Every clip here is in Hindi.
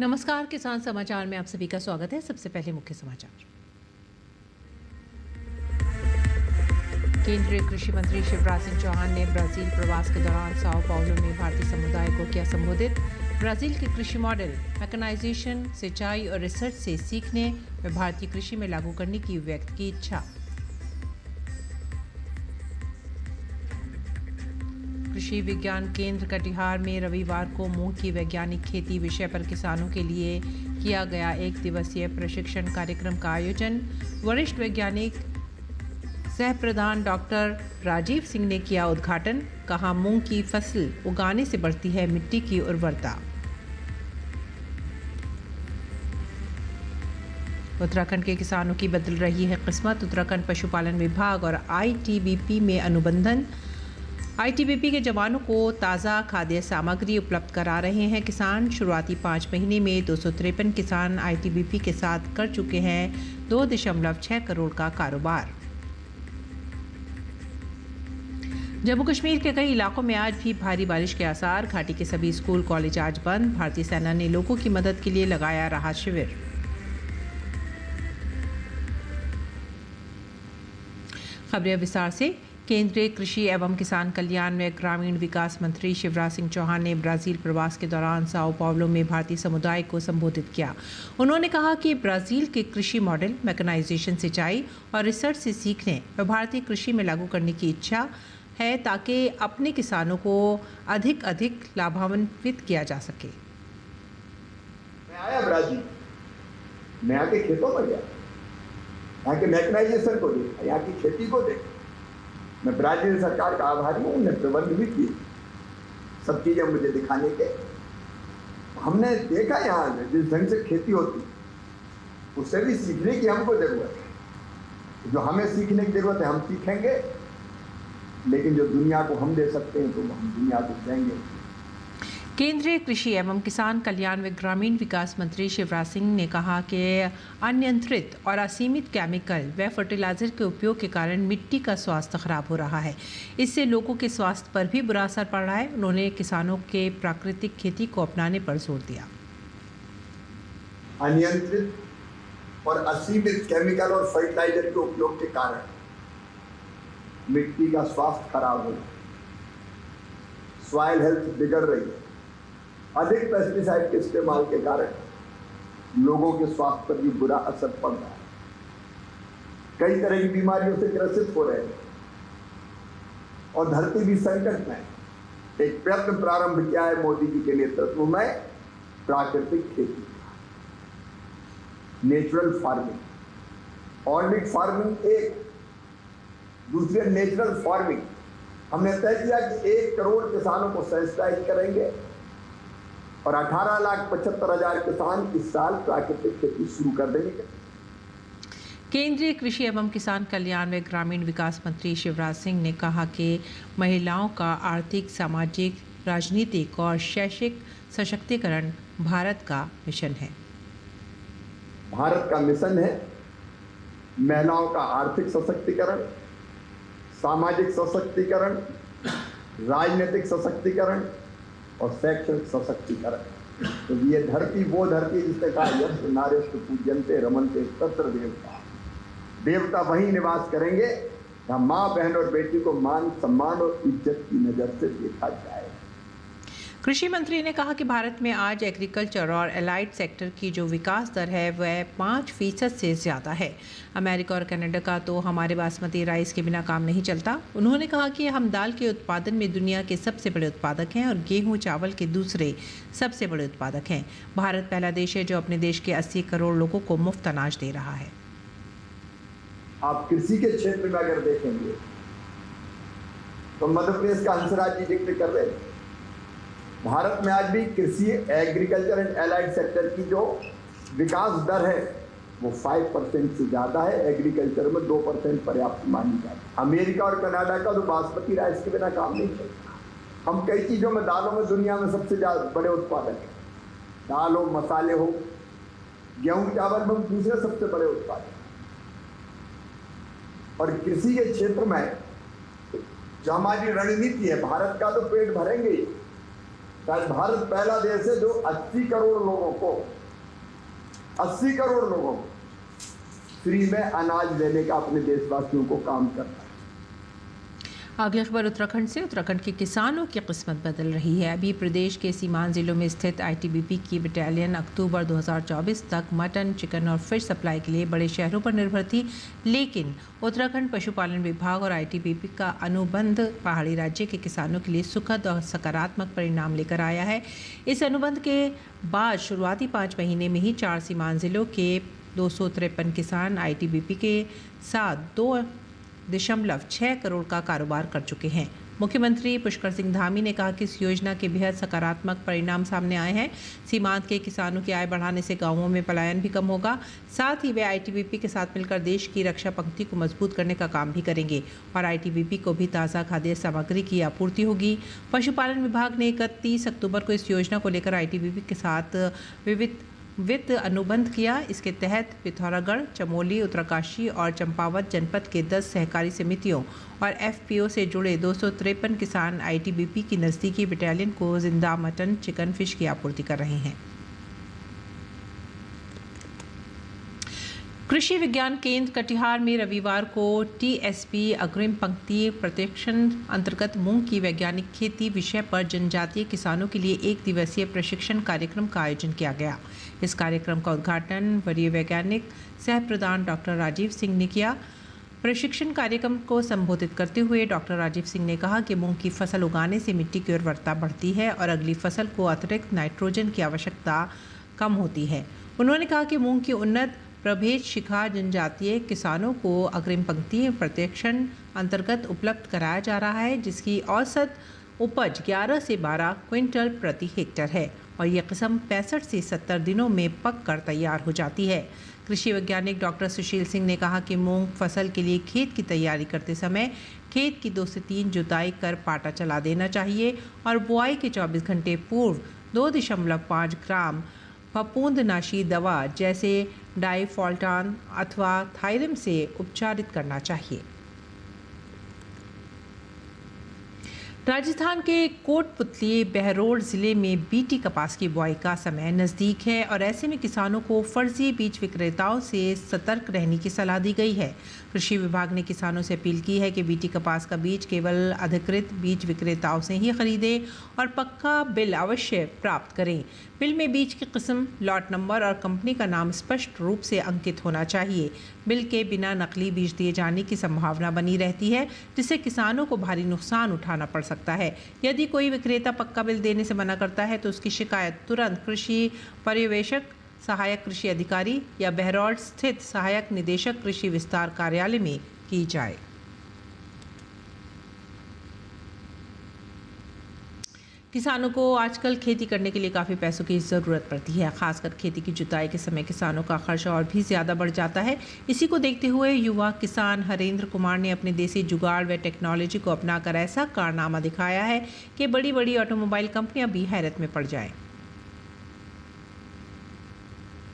नमस्कार, किसान समाचार में आप सभी का स्वागत है। सबसे पहले मुख्य समाचार। केंद्रीय कृषि मंत्री शिवराज सिंह चौहान ने ब्राजील प्रवास के दौरान साओ पाउलो में भारतीय समुदाय को किया संबोधित। ब्राजील के कृषि मॉडल, मैकेनाइजेशन, सिंचाई और रिसर्च से सीखने व भारतीय कृषि में लागू करने की व्यक्त की इच्छा। कृषि विज्ञान केंद्र कटिहार में रविवार को मूंग की वैज्ञानिक खेती विषय पर किसानों के लिए किया गया 1 दिवसीय प्रशिक्षण कार्यक्रम का आयोजन। वरिष्ठ वैज्ञानिक सह प्रधान डॉक्टर राजीव सिंह ने किया उद्घाटन। कहा, मूंग की फसल उगाने से बढ़ती है मिट्टी की उर्वरता। उत्तराखंड के किसानों की बदल रही है किस्मत। उत्तराखंड पशुपालन विभाग और आईटीबीपी में अनुबंधन। आईटीबीपी के जवानों को ताज़ा खाद्य सामग्री उपलब्ध करा रहे हैं किसान। शुरुआती 5 महीने में 253 किसान आईटीबीपी के साथ कर चुके हैं 2.6 करोड़ का कारोबार। जम्मू कश्मीर के कई इलाकों में आज भी भारी बारिश के आसार। घाटी के सभी स्कूल कॉलेज आज बंद। भारतीय सेना ने लोगों की मदद के लिए लगाया राहत शिविर। खबरें विस्तार से। केंद्रीय कृषि एवं किसान कल्याण व ग्रामीण विकास मंत्री शिवराज सिंह चौहान ने ब्राजील प्रवास के दौरान साओ पाउलो में भारतीय समुदाय को संबोधित किया। उन्होंने कहा कि ब्राजील के कृषि मॉडल, मैकेनाइजेशन, सिंचाई और रिसर्च से सीखने व भारतीय कृषि में लागू करने की इच्छा है ताकि अपने किसानों को अधिक लाभान्वित किया जा सके। मैं आया ब्राजील, मैं आके खेतों में गया, यहाँ के मैकेनाइजेशन को देखा, यहाँ की खेती को देखा। मैं ब्राजील सरकार का आभारी हूँ, उन्हें प्रबंध भी किए सब चीज़ें मुझे दिखाने के। हमने देखा यहाँ जिस ढंग से खेती होती उससे भी सीखने की हमको जरूरत है। जो हमें सीखने की जरूरत है हम सीखेंगे, लेकिन जो दुनिया को हम दे सकते हैं तो हम दुनिया को देंगे। केंद्रीय कृषि एवं किसान कल्याण व ग्रामीण विकास मंत्री शिवराज सिंह ने कहा कि अनियंत्रित और असीमित केमिकल व फर्टिलाइजर के उपयोग के कारण मिट्टी का स्वास्थ्य खराब हो रहा है। इससे लोगों के स्वास्थ्य पर भी बुरा असर पड़ रहा है। उन्होंने किसानों के प्राकृतिक खेती को अपनाने पर जोर दिया। अनियंत्रित और असीमित केमिकल और फर्टिलाइजर के उपयोग के कारण मिट्टी का स्वास्थ्य खराब हो रहा है, सॉइल हेल्थ बिगड़ रही है। अधिक पेस्टिसाइड के इस्तेमाल के कारण लोगों के स्वास्थ्य पर भी बुरा असर पड़ रहा है। कई तरह की बीमारियों से ग्रसित हो रहे हैं और धरती भी संकट में है। एक प्रयत्न प्रारंभ किया है मोदी जी के नेतृत्व में, प्राकृतिक खेती, नेचुरल फार्मिंग। ऑर्गेनिक फार्मिंग एक, दूसरे नेचुरल फार्मिंग। हमने तय किया कि 1 करोड़ किसानों को सेंसिटाइज करेंगे और 18,75,000 किसान इस साल प्राकृतिक खेती शुरू कर देंगे। केंद्रीय कृषि एवं किसान कल्याण व ग्रामीण विकास मंत्री शिवराज सिंह ने कहा कि महिलाओं का आर्थिक, सामाजिक, राजनीतिक और शैक्षिक सशक्तिकरण भारत का मिशन है। भारत का मिशन है महिलाओं का आर्थिक सशक्तिकरण, सामाजिक सशक्तिकरण, राजनीतिक सशक्तिकरण और शैक्षणिक सशक्तिकरण। तो ये धरती वो धरती जिसने कहा यश नार्यस्तु पूज्यन्ते रमन्ते तत्र देवता। देवता वहीं निवास करेंगे जहाँ माँ, बहन और बेटी को मान, सम्मान और इज्जत की नजर से देखा जाए। कृषि मंत्री ने कहा कि भारत में आज एग्रीकल्चर और एलाइड सेक्टर की जो विकास दर है वह 5% से ज़्यादा है। अमेरिका और कनाडा का तो हमारे बासमती राइस के बिना काम नहीं चलता। उन्होंने कहा कि हम दाल के उत्पादन में दुनिया के सबसे बड़े उत्पादक हैं और गेहूं चावल के दूसरे सबसे बड़े उत्पादक हैं। भारत पहला देश है जो अपने देश के 80 करोड़ लोगों को मुफ्त अनाज दे रहा है। आप कृषि के क्षेत्र में अगर देखेंगे तो मध्य प्रदेश का हंसराज जी जिक्र कर रहे हैं। भारत में आज भी कृषि, एग्रीकल्चर एंड एलाइड सेक्टर की जो विकास दर है वो 5% से ज़्यादा है। एग्रीकल्चर में 2% पर्याप्त मानी जाती है। अमेरिका और कनाडा का तो बासमती राइस के बिना काम नहीं चलता। हम कई चीज़ों में, दालों में दुनिया में सबसे ज़्यादा बड़े उत्पादक हैं। दाल हो, मसाले हो, गेहूँ चावल में दूसरे सबसे बड़े उत्पादक। और कृषि के क्षेत्र में जो हमारी रणनीति है, भारत का तो पेट भरेंगे ही, शायद भारत पहला देश है जो 80 करोड़ लोगों को फ्री में अनाज देने का अपने देशवासियों को काम करता है। अगली खबर उत्तराखंड से। उत्तराखंड के किसानों की किस्मत बदल रही है। अभी प्रदेश के सीमांत जिलों में स्थित आईटीबीपी की बटालियन अक्टूबर 2024 तक मटन, चिकन और फिश सप्लाई के लिए बड़े शहरों पर निर्भर थी, लेकिन उत्तराखंड पशुपालन विभाग और आईटीबीपी का अनुबंध पहाड़ी राज्य के किसानों के लिए सुखद और सकारात्मक परिणाम लेकर आया है। इस अनुबंध के बाद शुरुआती 5 महीने में ही 4 सीमांत जिलों के 253 किसान आईटीबीपी के साथ 2.6 करोड़ का कारोबार कर चुके हैं। मुख्यमंत्री पुष्कर सिंह धामी ने कहा कि इस योजना के बेहद सकारात्मक परिणाम सामने आए हैं। सीमांत के किसानों की आय बढ़ाने से गांवों में पलायन भी कम होगा। साथ ही वे आईटीबीपी के साथ मिलकर देश की रक्षा पंक्ति को मजबूत करने का काम भी करेंगे और आईटीबीपी को भी ताज़ा खाद्य सामग्री की आपूर्ति होगी। पशुपालन विभाग ने 31 अक्टूबर को इस योजना को लेकर आईटीबीपी के साथ वित्त अनुबंध किया। इसके तहत पिथौरागढ़, चमोली, उत्तरकाशी और चंपावत जनपद के 10 सहकारी समितियों और एफपीओ से जुड़े 253 किसान आईटीबीपी की नज़दीकी बटालियन को जिंदा मटन, चिकन, फिश की आपूर्ति कर रहे हैं। कृषि विज्ञान केंद्र कटिहार में रविवार को टीएसपी अग्रिम पंक्ति प्रशिक्षण अंतर्गत मूंग की वैज्ञानिक खेती विषय पर जनजातीय किसानों के लिए 1 दिवसीय प्रशिक्षण कार्यक्रम का आयोजन किया गया। इस कार्यक्रम का उद्घाटन वरीय वैज्ञानिक सह प्रधान डॉक्टर राजीव सिंह ने किया। प्रशिक्षण कार्यक्रम को संबोधित करते हुए डॉक्टर राजीव सिंह ने कहा कि मूंग की फसल उगाने से मिट्टी की उर्वरता बढ़ती है और अगली फसल को अतिरिक्त नाइट्रोजन की आवश्यकता कम होती है। उन्होंने कहा कि मूंग की उन्नत प्रभेद शिखा जनजातीय किसानों को अग्रिम पंक्ति प्रशिक्षण अंतर्गत उपलब्ध कराया जा रहा है, जिसकी औसत उपज 11 से 12 क्विंटल प्रति हेक्टेयर है और यह किस्म 65 से 70 दिनों में पक कर तैयार हो जाती है। कृषि वैज्ञानिक डॉक्टर सुशील सिंह ने कहा कि मूंग फसल के लिए खेत की तैयारी करते समय खेत की 2 से 3 जुताई कर पाटा चला देना चाहिए और बुआई के 24 घंटे पूर्व 2.5 ग्राम फफूंदनाशी दवा जैसे डाइफॉल्टान अथवा थायरम से उपचारित करना चाहिए। राजस्थान के कोटपुतली बहरोड ज़िले में बीटी कपास की बुआई का समय नज़दीक है और ऐसे में किसानों को फर्जी बीज विक्रेताओं से सतर्क रहने की सलाह दी गई है। कृषि विभाग ने किसानों से अपील की है कि बीटी कपास का बीज केवल अधिकृत बीज विक्रेताओं से ही खरीदें और पक्का बिल अवश्य प्राप्त करें। बिल में बीज की किस्म, लॉट नंबर और कंपनी का नाम स्पष्ट रूप से अंकित होना चाहिए। बिल के बिना नकली बीज दिए जाने की संभावना बनी रहती है, जिससे किसानों को भारी नुकसान उठाना पड़ सकता है। यदि कोई विक्रेता पक्का बिल देने से मना करता है तो उसकी शिकायत तुरंत कृषि पर्यवेक्षक, सहायक कृषि अधिकारी या बहरौड स्थित सहायक निदेशक कृषि विस्तार कार्यालय में की जाए। किसानों को आजकल खेती करने के लिए काफ़ी पैसों की ज़रूरत पड़ती है। खासकर खेती की जुताई के समय किसानों का खर्च और भी ज़्यादा बढ़ जाता है। इसी को देखते हुए युवा किसान हरेंद्र कुमार ने अपने देसी जुगाड़ व टेक्नोलॉजी को अपनाकर ऐसा कारनामा दिखाया है कि बड़ी बड़ी ऑटोमोबाइल कंपनियां भी हैरत में पड़ जाएं।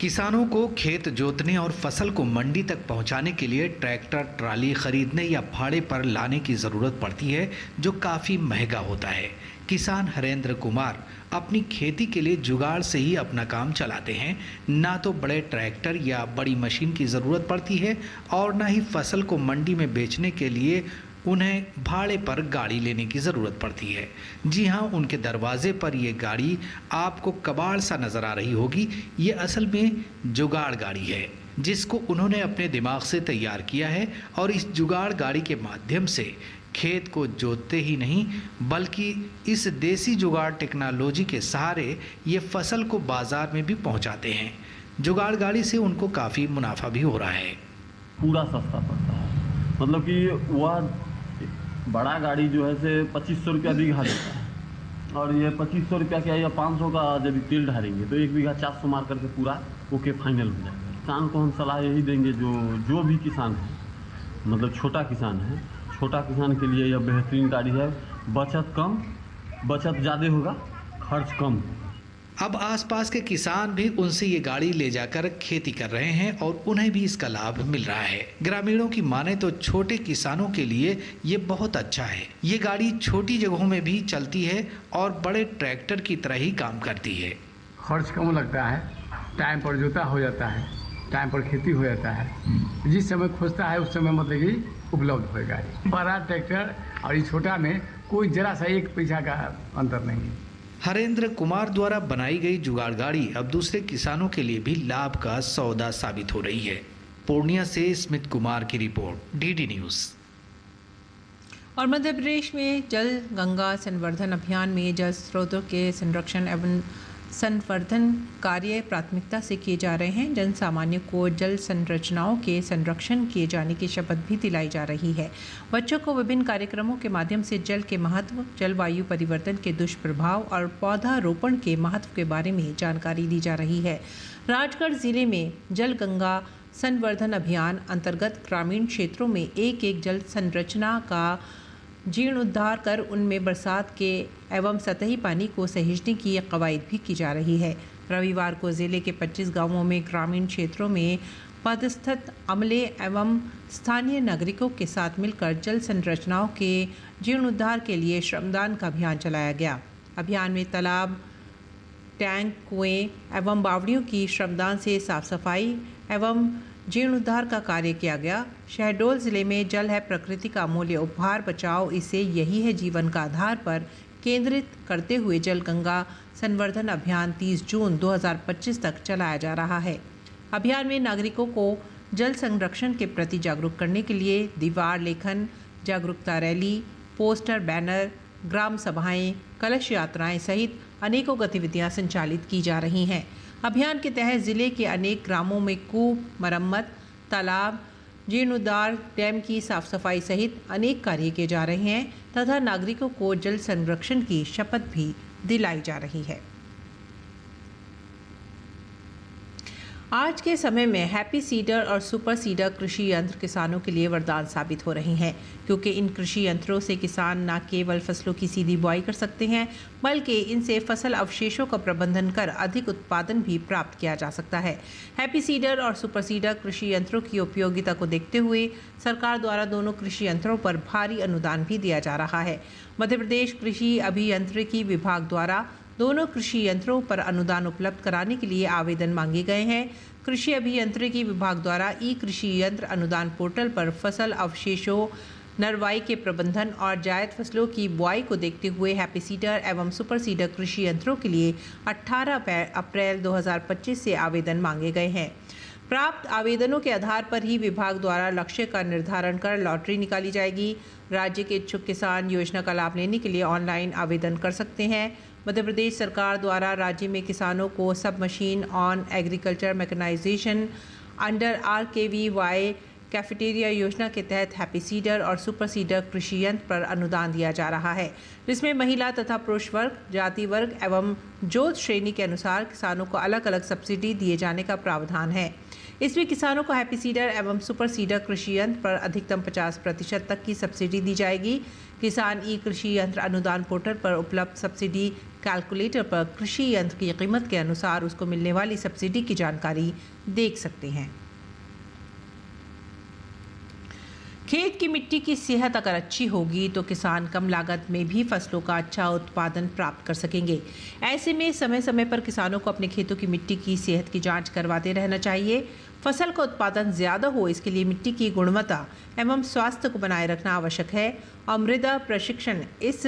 किसानों को खेत जोतने और फसल को मंडी तक पहुंचाने के लिए ट्रैक्टर, ट्राली खरीदने या भाड़े पर लाने की ज़रूरत पड़ती है, जो काफ़ी महंगा होता है। किसान हरेंद्र कुमार अपनी खेती के लिए जुगाड़ से ही अपना काम चलाते हैं। ना तो बड़े ट्रैक्टर या बड़ी मशीन की ज़रूरत पड़ती है और ना ही फसल को मंडी में बेचने के लिए उन्हें भाड़े पर गाड़ी लेने की ज़रूरत पड़ती है। जी हाँ, उनके दरवाजे पर ये गाड़ी आपको कबाड़ सा नज़र आ रही होगी। ये असल में जुगाड़ गाड़ी है, जिसको उन्होंने अपने दिमाग से तैयार किया है और इस जुगाड़ गाड़ी के माध्यम से खेत को जोतते ही नहीं, बल्कि इस देसी जुगाड़ टेक्नोलॉजी के सहारे ये फसल को बाज़ार में भी पहुंचाते हैं। जुगाड़ गाड़ी से उनको काफ़ी मुनाफा भी हो रहा है। पूरा सस्ता पड़ता है, मतलब कि वह बड़ा गाड़ी जो है से 2500 रुपया बीघा देता है और ये 2500 रुपया क्या या 500 का जब तेल डालेंगे तो 1 बीघा 400 मार करके पूरा ओके फाइनल हो जाएगा। किसान को हम सलाह यही देंगे, जो भी किसान है, मतलब छोटा किसान है, छोटा किसान के लिए यह बेहतरीन गाड़ी है। बचत कम, बचत ज़्यादा होगा, खर्च कम होगा। अब आसपास के किसान भी उनसे ये गाड़ी ले जाकर खेती कर रहे हैं और उन्हें भी इसका लाभ मिल रहा है। ग्रामीणों की माने तो छोटे किसानों के लिए ये बहुत अच्छा है। ये गाड़ी छोटी जगहों में भी चलती है और बड़े ट्रैक्टर की तरह ही काम करती है। खर्च कम लगता है, टाइम पर जोता हो जाता है, टाइम पर खेती हो जाता है। जिस समय खोजता है उस समय मतलब कि उपलब्ध हो गाड़ी। बड़ा ट्रैक्टर और ये छोटा में कोई जरा सा एक पैसा का अंतर नहीं है। हरेंद्र कुमार द्वारा बनाई गई जुगाड़ गाड़ी अब दूसरे किसानों के लिए भी लाभ का सौदा साबित हो रही है। पूर्णिया से स्मित कुमार की रिपोर्ट, डीडी न्यूज़। और मध्य प्रदेश में जल गंगा संवर्धन अभियान में जल स्रोतों के संरक्षण एवं संवर्धन कार्य प्राथमिकता से किए जा रहे हैं। जन सामान्य को जल संरचनाओं के संरक्षण किए जाने की शपथ भी दिलाई जा रही है। बच्चों को विभिन्न कार्यक्रमों के माध्यम से जल के महत्व, जलवायु परिवर्तन के दुष्प्रभाव और पौधारोपण के महत्व के बारे में जानकारी दी जा रही है। राजगढ़ जिले में जल गंगा संवर्धन अभियान अंतर्गत ग्रामीण क्षेत्रों में एक जल संरचना का जीर्णोद्धार कर उनमें बरसात के एवं सतही पानी को सहेजने की कवायद भी की जा रही है। रविवार को जिले के 25 गांवों में ग्रामीण क्षेत्रों में पदस्थ अमले एवं स्थानीय नागरिकों के साथ मिलकर जल संरचनाओं के जीर्णोद्धार के लिए श्रमदान का अभियान चलाया गया। अभियान में तालाब, टैंक, कुएं एवं बावड़ियों की श्रमदान से साफ सफाई एवं जीर्णोद्धार का कार्य किया गया। शहडोल जिले में जल है प्रकृति का अमूल्य उपहार, बचाओ इसे, यही है जीवन का आधार पर केंद्रित करते हुए जल गंगा संवर्धन अभियान 30 जून 2025 तक चलाया जा रहा है। अभियान में नागरिकों को जल संरक्षण के प्रति जागरूक करने के लिए दीवार लेखन, जागरूकता रैली, पोस्टर, बैनर, ग्राम सभाएं, कलश यात्राएं सहित अनेकों गतिविधियां संचालित की जा रही हैं। अभियान के तहत जिले के अनेक ग्रामों में कूप मरम्मत, तालाब जीर्णोद्धार, डैम की साफ सफाई सहित अनेक कार्य किए जा रहे हैं तथा नागरिकों को जल संरक्षण की शपथ भी दिलाई जा रही है। आज के समय में हैप्पी सीडर और सुपर सीडर कृषि यंत्र किसानों के लिए वरदान साबित हो रहे हैं, क्योंकि इन कृषि यंत्रों से किसान न केवल फसलों की सीधी बुआई कर सकते हैं बल्कि इनसे फसल अवशेषों का प्रबंधन कर अधिक उत्पादन भी प्राप्त किया जा सकता है। हैप्पी सीडर और सुपर सीडर कृषि यंत्रों की उपयोगिता को देखते हुए सरकार द्वारा दोनों कृषि यंत्रों पर भारी अनुदान भी दिया जा रहा है। मध्य प्रदेश कृषि अभियांत्रिकी विभाग द्वारा दोनों कृषि यंत्रों पर अनुदान उपलब्ध कराने के लिए आवेदन मांगे गए हैं। कृषि अभियांत्रिकी विभाग द्वारा ई कृषि यंत्र अनुदान पोर्टल पर फसल अवशेषों, नरवाई के प्रबंधन और जायद फसलों की बुआई को देखते हुए हैप्पी सीडर एवं सुपर सीडर कृषि यंत्रों के लिए 18 अप्रैल 2025 से आवेदन मांगे गए हैं। प्राप्त आवेदनों के आधार पर ही विभाग द्वारा लक्ष्य का निर्धारण कर लॉटरी निकाली जाएगी। राज्य के इच्छुक किसान योजना का लाभ लेने के लिए ऑनलाइन आवेदन कर सकते हैं। मध्य प्रदेश सरकार द्वारा राज्य में किसानों को सब machine on agriculture mechanisation under RKVY cafeteria योजना के तहत हैप्पी सीडर और सुपर सीडर कृषि यंत्र पर अनुदान दिया जा रहा है, जिसमें महिला तथा पुरुष वर्ग, जाति वर्ग एवं जोत श्रेणी के अनुसार किसानों को अलग अलग सब्सिडी दिए जाने का प्रावधान है। इसमें किसानों को हैप्पी सीडर एवं सुपर सीडर कृषि यंत्र पर अधिकतम 50% तक की सब्सिडी दी जाएगी। किसान ई कृषि यंत्र अनुदान पोर्टल पर उपलब्ध सब्सिडी कैलकुलेटर पर कृषि यंत्र की कीमत के अनुसार उसको मिलने वाली सब्सिडी की जानकारी देख सकते हैं। खेत की मिट्टी की सेहत अगर अच्छी होगी तो किसान कम लागत में भी फसलों का अच्छा उत्पादन प्राप्त कर सकेंगे। ऐसे में समय समय पर किसानों को अपने खेतों की मिट्टी की सेहत की जांच करवाते रहना चाहिए। फसल का उत्पादन ज़्यादा हो इसके लिए मिट्टी की गुणवत्ता एवं स्वास्थ्य को बनाए रखना आवश्यक है और मृदा प्रशिक्षण इस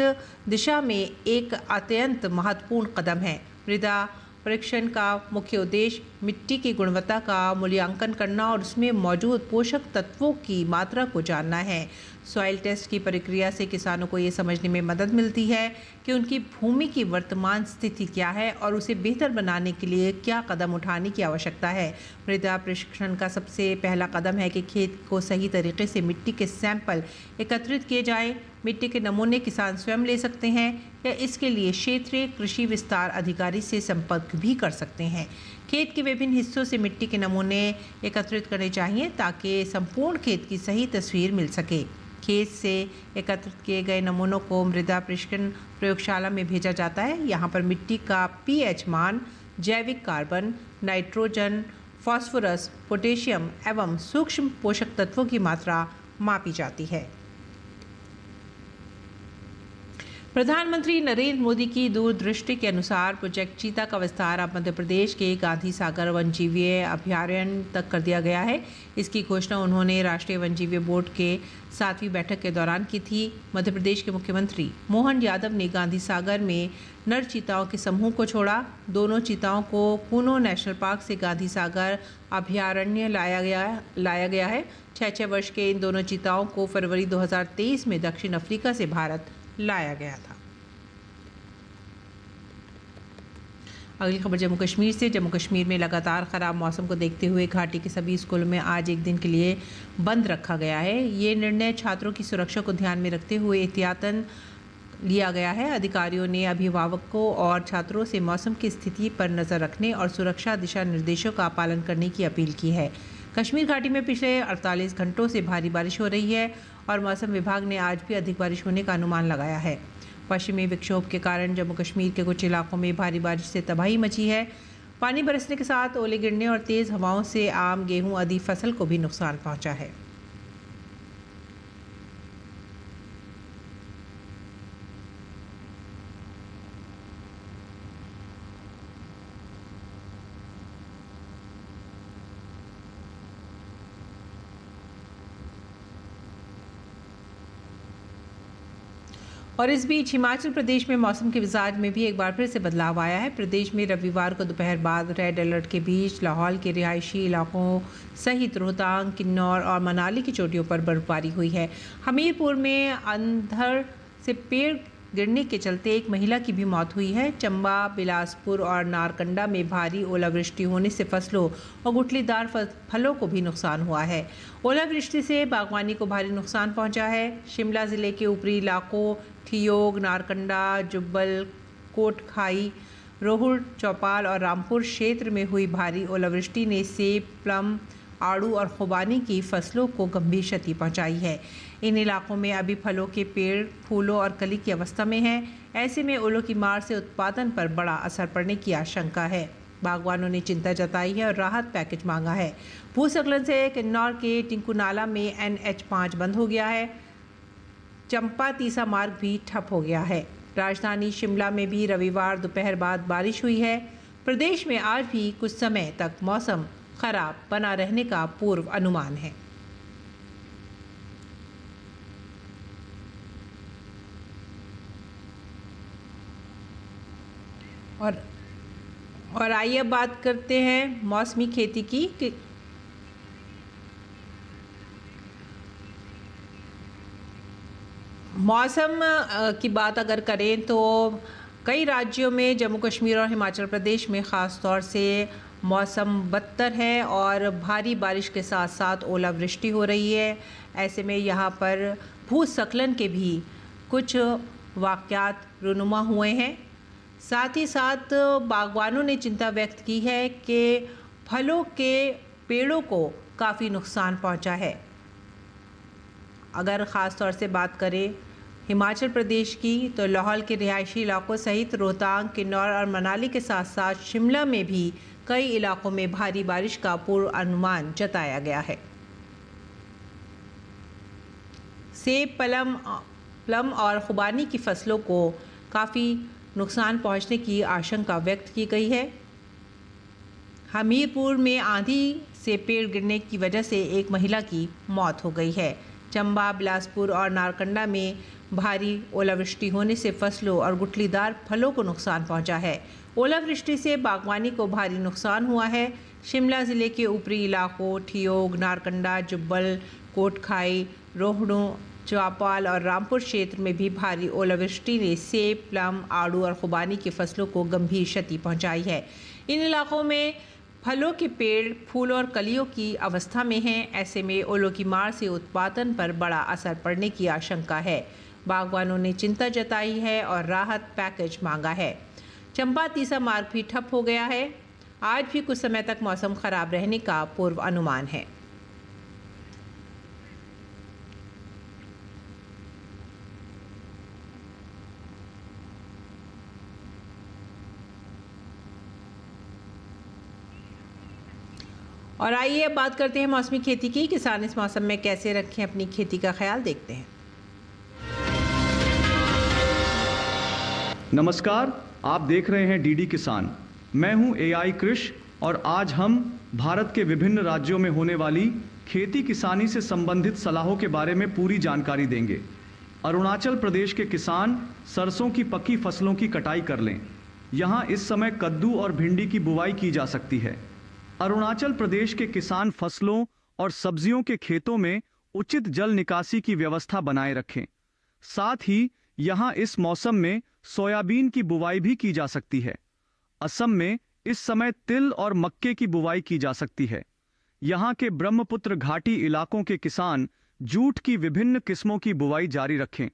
दिशा में एक अत्यंत महत्वपूर्ण कदम है। मृदा परीक्षण का मुख्य उद्देश्य मिट्टी की गुणवत्ता का मूल्यांकन करना और उसमें मौजूद पोषक तत्वों की मात्रा को जानना है। सॉइल टेस्ट की प्रक्रिया से किसानों को ये समझने में मदद मिलती है कि उनकी भूमि की वर्तमान स्थिति क्या है और उसे बेहतर बनाने के लिए क्या कदम उठाने की आवश्यकता है। मृदा प्रशिक्षण का सबसे पहला कदम है कि खेत को सही तरीके से मिट्टी के सैंपल एकत्रित किए जाएं। मिट्टी के नमूने किसान स्वयं ले सकते हैं या इसके लिए क्षेत्रीय कृषि विस्तार अधिकारी से संपर्क भी कर सकते हैं। खेत के विभिन्न हिस्सों से मिट्टी के नमूने एकत्रित करने चाहिए ताकि संपूर्ण खेत की सही तस्वीर मिल सके। खेत से एकत्रित किए गए नमूनों को मृदा परीक्षण प्रयोगशाला में भेजा जाता है। यहाँ पर मिट्टी का पीएच मान, जैविक कार्बन, नाइट्रोजन, फास्फोरस, पोटेशियम एवं सूक्ष्म पोषक तत्वों की मात्रा मापी जाती है। प्रधानमंत्री नरेंद्र मोदी की दूरदृष्टि के अनुसार प्रोजेक्ट चीता का विस्तार अब मध्य प्रदेश के गांधी सागर वन्यजीव अभयारण्य तक कर दिया गया है। इसकी घोषणा उन्होंने राष्ट्रीय वन्यजीव बोर्ड के 7वीं बैठक के दौरान की थी। मध्य प्रदेश के मुख्यमंत्री मोहन यादव ने गांधी सागर में नर चीताओं के समूह को छोड़ा। दोनों चीताओं को कूनो नेशनल पार्क से गांधी सागर अभयारण्य लाया गया है। 6 वर्ष के इन दोनों चीताओं को फरवरी 2023 में दक्षिण अफ्रीका से भारत लाया गया था। अगली खबर जम्मू कश्मीर से। जम्मू कश्मीर में लगातार ख़राब मौसम को देखते हुए घाटी के सभी स्कूलों में आज एक दिन के लिए बंद रखा गया है। ये निर्णय छात्रों की सुरक्षा को ध्यान में रखते हुए एहतियातन लिया गया है। अधिकारियों ने अभिभावकों और छात्रों से मौसम की स्थिति पर नज़र रखने और सुरक्षा दिशा निर्देशों का पालन करने की अपील की है। कश्मीर घाटी में पिछले 48 घंटों से भारी बारिश हो रही है और मौसम विभाग ने आज भी अधिक बारिश होने का अनुमान लगाया है। पश्चिमी विक्षोभ के कारण जम्मू कश्मीर के कुछ इलाकों में भारी बारिश से तबाही मची है। पानी बरसने के साथ ओले गिरने और तेज़ हवाओं से आम, गेहूं आदि फसल को भी नुकसान पहुंचा है। और इस बीच हिमाचल प्रदेश में मौसम के मिजाज में भी एक बार फिर से बदलाव आया है। प्रदेश में रविवार को दोपहर बाद रेड अलर्ट के बीच लाहौल के रिहायशी इलाकों सहित रोहतांग, किन्नौर और मनाली की चोटियों पर बर्फबारी हुई है। हमीरपुर में अंधड़ से पेड़ गिरने के चलते एक महिला की भी मौत हुई है। चंबा, बिलासपुर और नारकंडा में भारी ओलावृष्टि होने से फसलों और गुठलीदार फलों को भी नुकसान हुआ है। ओलावृष्टि से बागवानी को भारी नुकसान पहुंचा है। शिमला ज़िले के ऊपरी इलाकों ठियोग, नारकंडा, जुब्बल, कोटखाई, रोहुल, चौपाल और रामपुर क्षेत्र में हुई भारी ओलावृष्टि ने सेब, प्लम, आड़ू और खुबानी की फसलों को गंभीर क्षति पहुंचाई है। इन इलाकों में अभी फलों के पेड़ फूलों और कली की अवस्था में हैं। ऐसे में ओलों की मार से उत्पादन पर बड़ा असर पड़ने की आशंका है। बागवानों ने चिंता जताई है और राहत पैकेज मांगा है। भूस्खलन से किन्नौर के टिंकू नाला में NH5 बंद हो गया है। चंपा तीसा मार्ग भी ठप हो गया है। राजधानी शिमला में भी रविवार दोपहर बाद बारिश हुई है। प्रदेश में आज भी कुछ समय तक मौसम खराब बना रहने का पूर्व अनुमान है। और आइए अब बात करते हैं मौसमी खेती की। मौसम की बात अगर करें तो कई राज्यों में जम्मू कश्मीर और हिमाचल प्रदेश में ख़ास तौर से मौसम बदतर है और भारी बारिश के साथ साथ ओलावृष्टि हो रही है। ऐसे में यहाँ पर भूस्खलन के भी कुछ वाक़यात रूनुमा हुए हैं। साथ ही साथ बागवानों ने चिंता व्यक्त की है कि फलों के पेड़ों को काफ़ी नुकसान पहुँचा है। अगर ख़ास तौर से बात करें हिमाचल प्रदेश की तो लाहौल के रिहायशी इलाकों सहित रोहतांग, किन्नौर और मनाली के साथ साथ शिमला में भी कई इलाकों में भारी बारिश का पूर्व अनुमान जताया गया है। सेब, प्लम और खुबानी की फसलों को काफ़ी नुकसान पहुंचने की आशंका व्यक्त की गई है। हमीरपुर में आंधी से पेड़ गिरने की वजह से एक महिला की मौत हो गई है। चंबा, बिलासपुर और नारकंडा में भारी ओलावृष्टि होने से फसलों और गुठलीदार फलों को नुकसान पहुंचा है। ओलावृष्टि से बागवानी को भारी नुकसान हुआ है। शिमला ज़िले के ऊपरी इलाकों ठियोग, नारकंडा, जुब्बल, कोटखाई, रोहड़ू, चौपाल और रामपुर क्षेत्र में भी भारी ओलावृष्टि ने सेब, प्लम, आड़ू और खुबानी की फसलों को गंभीर क्षति पहुंचाई है। इन इलाकों में फलों के पेड़ फूलों और कलियों की अवस्था में हैं। ऐसे में ओलों की मार से उत्पादन पर बड़ा असर पड़ने की आशंका है। बागवानों ने चिंता जताई है और राहत पैकेज मांगा है। चंपा तीसा मार्ग भी ठप हो गया है। आज भी कुछ समय तक मौसम खराब रहने का पूर्व अनुमान है। और आइए अब बात करते हैं मौसमी खेती की। किसान इस मौसम में कैसे रखें अपनी खेती का ख्याल, देखते हैं। नमस्कार, आप देख रहे हैं डीडी किसान। मैं हूं AI कृष और आज हम भारत के विभिन्न राज्यों में होने वाली खेती किसानी से संबंधित सलाहों के बारे में पूरी जानकारी देंगे। अरुणाचल प्रदेश के किसान सरसों की पकी फसलों की कटाई कर लें। यहाँ इस समय कद्दू और भिंडी की बुवाई की जा सकती है। अरुणाचल प्रदेश के किसान फसलों और सब्जियों के खेतों में उचित जल निकासी की व्यवस्था बनाए रखें। साथ ही यहाँ इस मौसम में सोयाबीन की बुवाई भी की जा सकती है। असम में इस समय तिल और मक्के की बुवाई की जा सकती है। यहाँ के ब्रह्मपुत्र घाटी इलाकों के किसान जूट की विभिन्न किस्मों की बुवाई जारी रखें।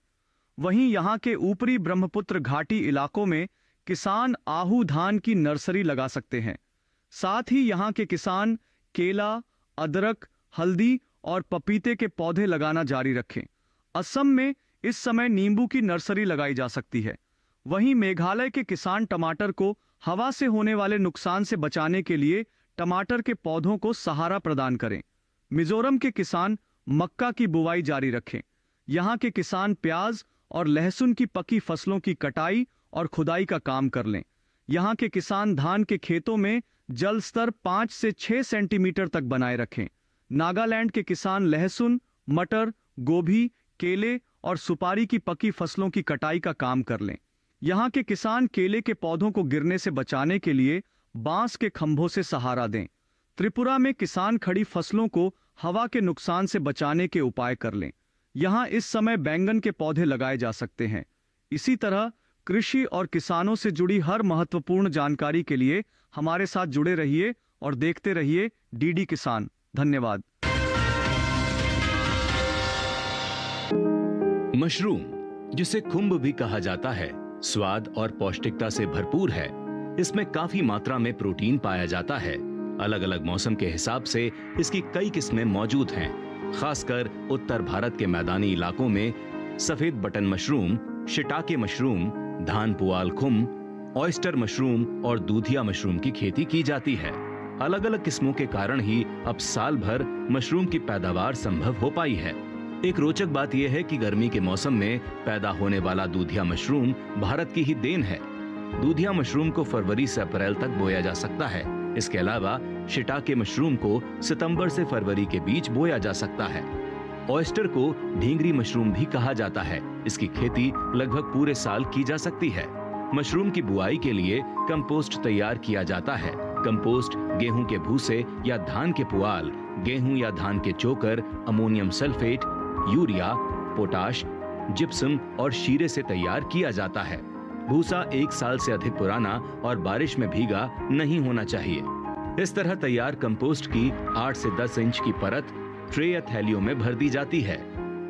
वहीं यहाँ के ऊपरी ब्रह्मपुत्र घाटी इलाकों में किसान आहू धान की नर्सरी लगा सकते हैं। साथ ही यहाँ के किसान केला, अदरक, हल्दी और पपीते के पौधे लगाना जारी रखें। असम में इस समय नींबू की नर्सरी लगाई जा सकती है। वहीं मेघालय के किसान टमाटर को हवा से होने वाले नुकसान से बचाने के लिए टमाटर के पौधों को सहारा प्रदान करें। मिजोरम के किसान मक्का की बुवाई जारी रखें। यहाँ के किसान प्याज और लहसुन की पकी फसलों की कटाई और खुदाई का काम कर लें। यहाँ के किसान धान के खेतों में जल स्तर 5 से 6 सेंटीमीटर तक बनाए रखें। नागालैंड के किसान लहसुन, मटर, गोभी, केले और सुपारी की पकी फसलों की कटाई का काम कर लें। यहाँ के किसान केले के पौधों को गिरने से बचाने के लिए बांस के खंभों से सहारा दें। त्रिपुरा में किसान खड़ी फसलों को हवा के नुकसान से बचाने के उपाय कर लें। यहाँ इस समय बैंगन के पौधे लगाए जा सकते हैं। इसी तरह कृषि और किसानों से जुड़ी हर महत्वपूर्ण जानकारी के लिए हमारे साथ जुड़े रहिए और देखते रहिए डीडी किसान। धन्यवाद। मशरूम, जिसे खुम्ब भी कहा जाता है, स्वाद और पौष्टिकता से भरपूर है। इसमें काफी मात्रा में प्रोटीन पाया जाता है। अलग अलग मौसम के हिसाब से इसकी कई किस्में मौजूद हैं। खासकर उत्तर भारत के मैदानी इलाकों में सफेद बटन मशरूम, शिटाके मशरूम, धान पुआल खुम, ऑयस्टर मशरूम और दूधिया मशरूम की खेती की जाती है। अलग अलग किस्मों के कारण ही अब साल भर मशरूम की पैदावार संभव हो पाई है। एक रोचक बात यह है कि गर्मी के मौसम में पैदा होने वाला दूधिया मशरूम भारत की ही देन है। दूधिया मशरूम को फरवरी से अप्रैल तक बोया जा सकता है। इसके अलावा शिटाके मशरूम को सितंबर से फरवरी के बीच बोया जा सकता है। ऑयस्टर को ढींगरी मशरूम भी कहा जाता है। इसकी खेती लगभग पूरे साल की जा सकती है। मशरूम की बुआई के लिए कंपोस्ट तैयार किया जाता है। कंपोस्ट गेहूं के भूसे या धान के पुआल, गेहूं या धान के चोकर, ammonium sulphate, urea, potash, gypsum और शीरे से तैयार किया जाता है। भूसा 1 साल से अधिक पुराना और बारिश में भीगा नहीं होना चाहिए। इस तरह तैयार कंपोस्ट की 8 से 10 इंच की परत ट्रे या थैलियों में भर दी जाती है।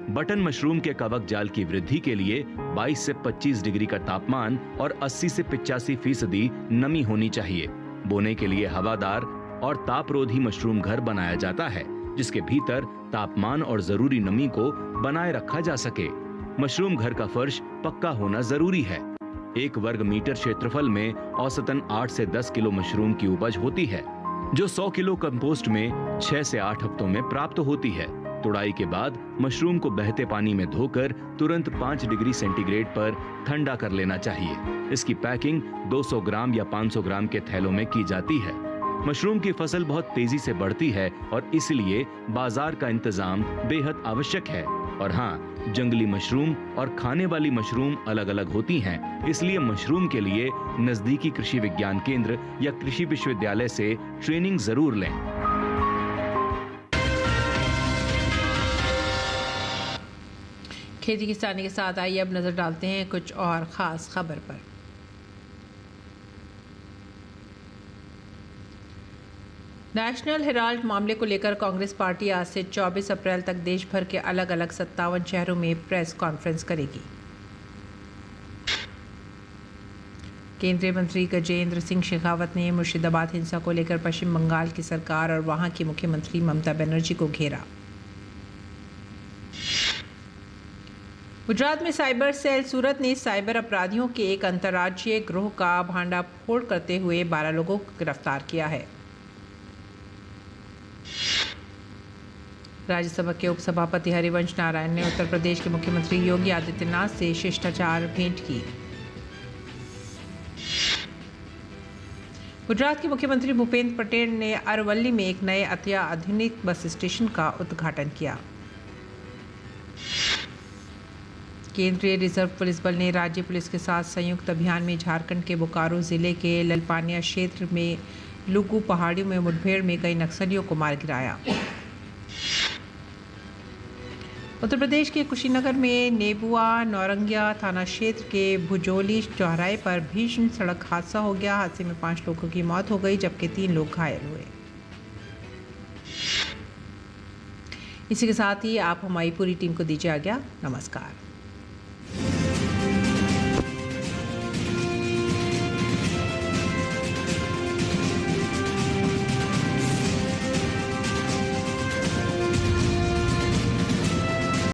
बटन मशरूम के कवक जाल की वृद्धि के लिए 22 से 25 डिग्री का तापमान और 80 से 85% नमी होनी चाहिए। बोने के लिए हवादार और तापरोधी मशरूम घर बनाया जाता है, जिसके भीतर तापमान और जरूरी नमी को बनाए रखा जा सके। मशरूम घर का फर्श पक्का होना जरूरी है। 1 वर्ग मीटर क्षेत्रफल में औसतन 8 से 10 किलो मशरूम की उपज होती है, जो 100 किलो कंपोस्ट में 6 से 8 हफ्तों में प्राप्त होती है। तुड़ाई के बाद मशरूम को बहते पानी में धोकर तुरंत 5 डिग्री सेंटीग्रेड पर ठंडा कर लेना चाहिए। इसकी पैकिंग 200 ग्राम या 500 ग्राम के थैलों में की जाती है। मशरूम की फसल बहुत तेजी से बढ़ती है और इसलिए बाजार का इंतजाम बेहद आवश्यक है। और हाँ, जंगली मशरूम और खाने वाली मशरूम अलग अलग होती हैं, इसलिए मशरूम के लिए नजदीकी कृषि विज्ञान केंद्र या कृषि विश्वविद्यालय से ट्रेनिंग जरूर लें। खेती किसानी के साथ आइए अब नजर डालते हैं कुछ और खास खबर पर। नेशनल हेराल्ड मामले को लेकर कांग्रेस पार्टी आज से 24 अप्रैल तक देश भर के अलग अलग 57 शहरों में प्रेस कॉन्फ्रेंस करेगी। केंद्रीय मंत्री गजेंद्र सिंह शेखावत ने मुर्शिदाबाद हिंसा को लेकर पश्चिम बंगाल की सरकार और वहां की मुख्यमंत्री ममता बनर्जी को घेरा। गुजरात में साइबर सेल सूरत ने साइबर अपराधियों के एक अंतर्राज्यीय गिरोह का भांडाफोड़ करते हुए 12 लोगों को गिरफ्तार किया है। राज्यसभा के उपसभापति हरिवंश नारायण ने उत्तर प्रदेश के मुख्यमंत्री योगी आदित्यनाथ से शिष्टाचार भेंट की। गुजरात के मुख्यमंत्री भूपेंद्र पटेल ने अरवल्ली में एक नए अत्याधुनिक बस स्टेशन का उद्घाटन किया। केंद्रीय रिजर्व पुलिस बल ने राज्य पुलिस के साथ संयुक्त अभियान में झारखंड के बोकारो जिले के ललपानिया क्षेत्र में लुगू पहाड़ियों में मुठभेड़ में कई नक्सलियों को मार गिराया। उत्तर प्रदेश के कुशीनगर में नेबुआ नौरंगिया थाना क्षेत्र के भुजोली चौराहे पर भीषण सड़क हादसा हो गया। हादसे में 5 लोगों की मौत हो गई जबकि 3 लोग घायल हुए। इसी के साथ ही आप हमारी पूरी टीम को दीजिए आज्ञा। नमस्कार।